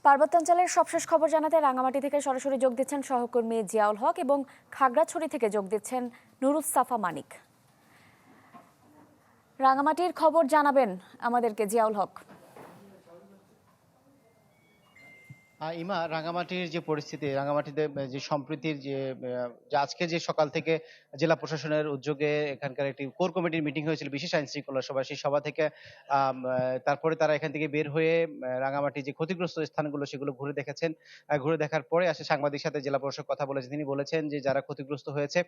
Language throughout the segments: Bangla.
পার্বত্যাঞ্চলের সবশেষ খবর জানাতে রাঙামাটি থেকে সরাসরি যোগ দিচ্ছেন সহকর্মী জিয়াউল হক এবং খাগড়াছড়ি থেকে যোগ দিচ্ছেন নুরুস্সাফা মানিক। রাঙামাটির খবর জানাবেন আমাদেরকে জিয়াউল হক। ইমা, রাঙামাটির যে পরিস্থিতি, রাঙামাটিতে যে সম্প্রীতির যে আজকে যে সকাল থেকে জেলা প্রশাসনের উদ্যোগে এখানকার একটি কোর কমিটির মিটিং হয়েছিল, বিশেষ আইন শৃঙ্খলা সভা, সেই সভা থেকে তারপরে তারা এখান থেকে বের হয়ে রাঙামাটি যে ক্ষতিগ্রস্ত স্থানগুলো সেগুলো ঘুরে দেখেছেন। ঘুরে দেখার পরে আসে সাংবাদিক সাথে জেলা প্রশাসক কথা বলেছে। তিনি বলেছেন যে যারা ক্ষতিগ্রস্ত হয়েছে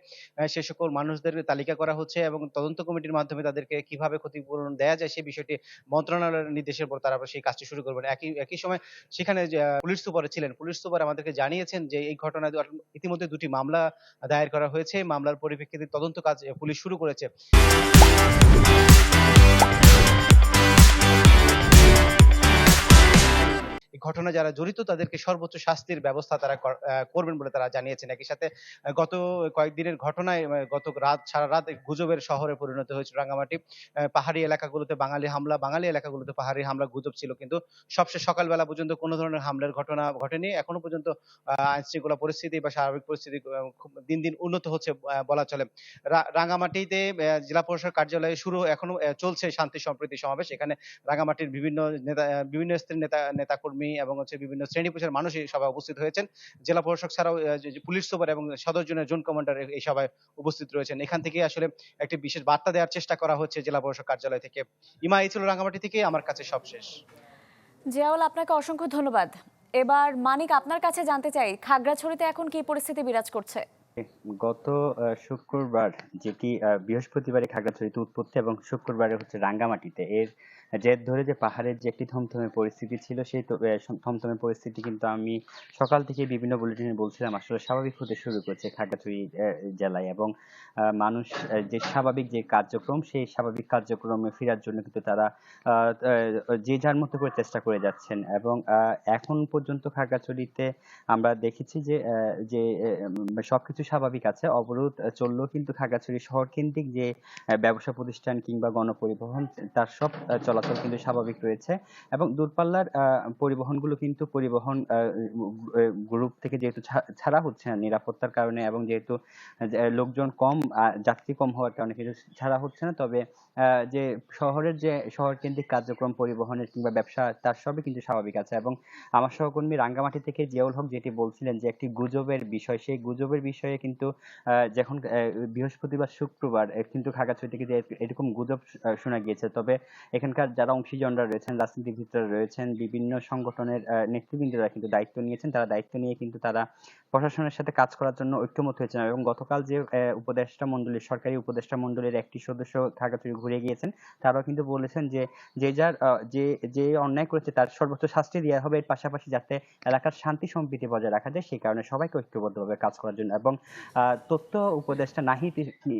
সে সকল মানুষদের তালিকা করা হচ্ছে এবং তদন্ত কমিটির মাধ্যমে তাদেরকে কিভাবে ক্ষতিপূরণ দেওয়া যায় সেই বিষয়টি মন্ত্রণালয়ের নির্দেশের পর তারা সেই কাজটি শুরু করবেন। একই সময় সেখানে পুলিশ সুপার ছিলেন, পুলিশ সুপার আমাদেরকে জানিয়েছেন যে এই ঘটনায় ইতিমধ্যে 2টি মামলা দায়ের করা হয়েছে। মামলার পরিপ্রেক্ষিতে তদন্ত কাজ পুলিশ শুরু করেছে। এই ঘটনায় যারা জড়িত তাদেরকে সর্বোচ্চ শাস্তির ব্যবস্থা তারা করবেন বলে তারা জানিয়েছেন। একই সাথে গত কয়েকদিনের ঘটনায় গত সারা রাত গুজবের শহরে পরিণত হয়েছিল রাঙামাটি। পাহাড়ি এলাকাগুলোতে বাঙালি এলাকাগুলোতে পাহাড়ি হামলা গুজব ছিল, কিন্তু সবশেষ সকালবেলা পর্যন্ত কোনো ধরনের হামলার ঘটনা ঘটেনি। এখনো পর্যন্ত আইন শৃঙ্খলা পরিস্থিতি বা স্বাভাবিক পরিস্থিতি খুব দিন দিন উন্নত হচ্ছে বলা চলে। রাঙামাটিতে জেলা প্রশাসক কার্যালয়ে এখনো চলছে শান্তি সম্প্রীতি সমাবেশ। এখানে রাঙামাটির বিভিন্ন স্তরের নেতাকর্মী এবং বিভিন্ন শ্রেণী পেশার মানুষ এই সভায় উপস্থিত হয়েছেন। জেলা প্রশাসক ছাড়াও পুলিশ সুপার এবং সদর জোন কমান্ডার এই সভায় উপস্থিত রয়েছেন। এখান থেকে আসলে একটি বিশেষ বার্তা দেওয়ার চেষ্টা করা হচ্ছে জেলা প্রশাসক কার্যালয় থেকে। ইমা, এই ছিল রাঙামাটি থেকে আমার কাছে সবশেষ। জিয়াউল, আপনাকে অসংখ্য ধন্যবাদ। এবার মানিক, আপনার কাছে জানতে চাই, খাগড়াছড়িতে এখন কি পরিস্থিতি বিরাজ করছে? গত শুক্রবার, যেটি বৃহস্পতিবারে খাগড়াছড়িতে উৎপত্তি এবং শুক্রবারে হচ্ছে রাঙ্গামাটিতে, এর জের ধরে যে পাহাড়ের যে একটি থমথমে পরিস্থিতি ছিল, সেই থমথমে পরিস্থিতি কিন্তু আমি সকাল থেকে বিভিন্ন বুলেটিনে বলছিলাম আসলে স্বাভাবিক হতে শুরু করেছে খাগড়াছড়ি জেলায়, এবং মানুষ যে স্বাভাবিক যে কার্যক্রম, সেই স্বাভাবিক কার্যক্রমে ফেরার জন্য কিন্তু তারা যে যার মতো করে চেষ্টা করে যাচ্ছেন। এবং এখন পর্যন্ত খাগড়াছড়িতে আমরা দেখেছি যে সবকিছু স্বাভাবিক আছে। অবরোধ চললেও কিন্তু খাগড়াছড়ি শহর কেন্দ্রিক যে ব্যবসা প্রতিষ্ঠান কিংবা গণপরিবহন, তার সব চলাচল কিন্তু স্বাভাবিক রয়েছে। এবং দূরপাল্লার পরিবহনগুলো কিন্তু পরিবহন গ্রুপ থেকে যেহেতু ছাড়া হচ্ছে না নিরাপত্তার কারণে, এবং যেহেতু লোকজন কম, যাত্রী কম হওয়ার কারণে কিছু ছাড়া হচ্ছে না, তবে যে শহর কেন্দ্রিক কার্যক্রম পরিবহনের কিংবা ব্যবসা, তার সবই কিন্তু স্বাভাবিক আছে। এবং আমার সহকর্মী রাঙ্গামাটি থেকে জিয়াউল হক যেটি বলছিলেন যে একটি গুজবের বিষয়, সেই গুজবের বিষয়ে কিন্তু যখন বৃহস্পতিবার শুক্রবার কিন্তু খাগড়াছড়ি থেকে যে এরকম গুজব শোনা গিয়েছে, তবে এখানকার যারা অংশীজনরা রয়েছেন, রাজনীতিবিদরা রয়েছেন, বিভিন্ন সংগঠনের নেতৃবৃন্দরা কিন্তু দায়িত্ব নিয়েছেন। তারা দায়িত্ব নিয়ে কিন্তু তারা প্রশাসনের সাথে কাজ করার জন্য ঐক্যমত হয়েছেন। এবং গতকাল যে সরকারি উপদেষ্টা মন্ডলীর একটি সদস্য খাগড়াছড়ি ঘুরে গিয়েছেন, তারাও কিন্তু বলেছেন যে যে অন্যায় করেছে তার সর্বোচ্চ শাস্তি দেওয়া হবে, এর পাশাপাশি যাতে এলাকার শান্তি সম্প্রীতি বজায় রাখা যায় সেই কারণে সবাইকে ঐক্যবদ্ধভাবে কাজ করার জন্য। এবং তথ্য উপদেষ্টা নাহিদ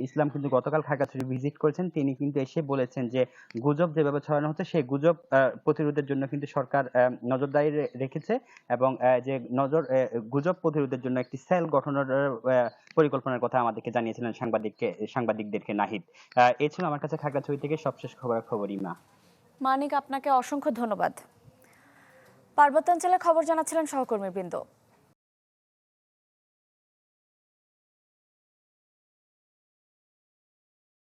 ইসলাম কিন্তু গতকাল খাগড়াছড়ি ভিজিট করেছেন। তিনি কিন্তু এসে বলেছেন যে গুজব যেভাবে ছড়ানো হচ্ছে, সেই গুজব প্রতিরোধের জন্য কিন্তু সরকার নজরদারি রেখেছে, এবং যে গুজব প্রতিরোধের জন্য একটি সেল গঠনের পরিকল্পনার কথা আমাদেরকে জানিয়েছিলেন সাংবাদিকদেরকে নাহিদ। এই ছিল আমার কাছে খাগড়াছড়ি থেকে সবশেষ খবর। ইমা, মানিক, আপনাকে অসংখ্য ধন্যবাদ। পার্বত্যাঞ্চলের খবর জানাচ্ছিলেন সহকর্মী বৃন্দ।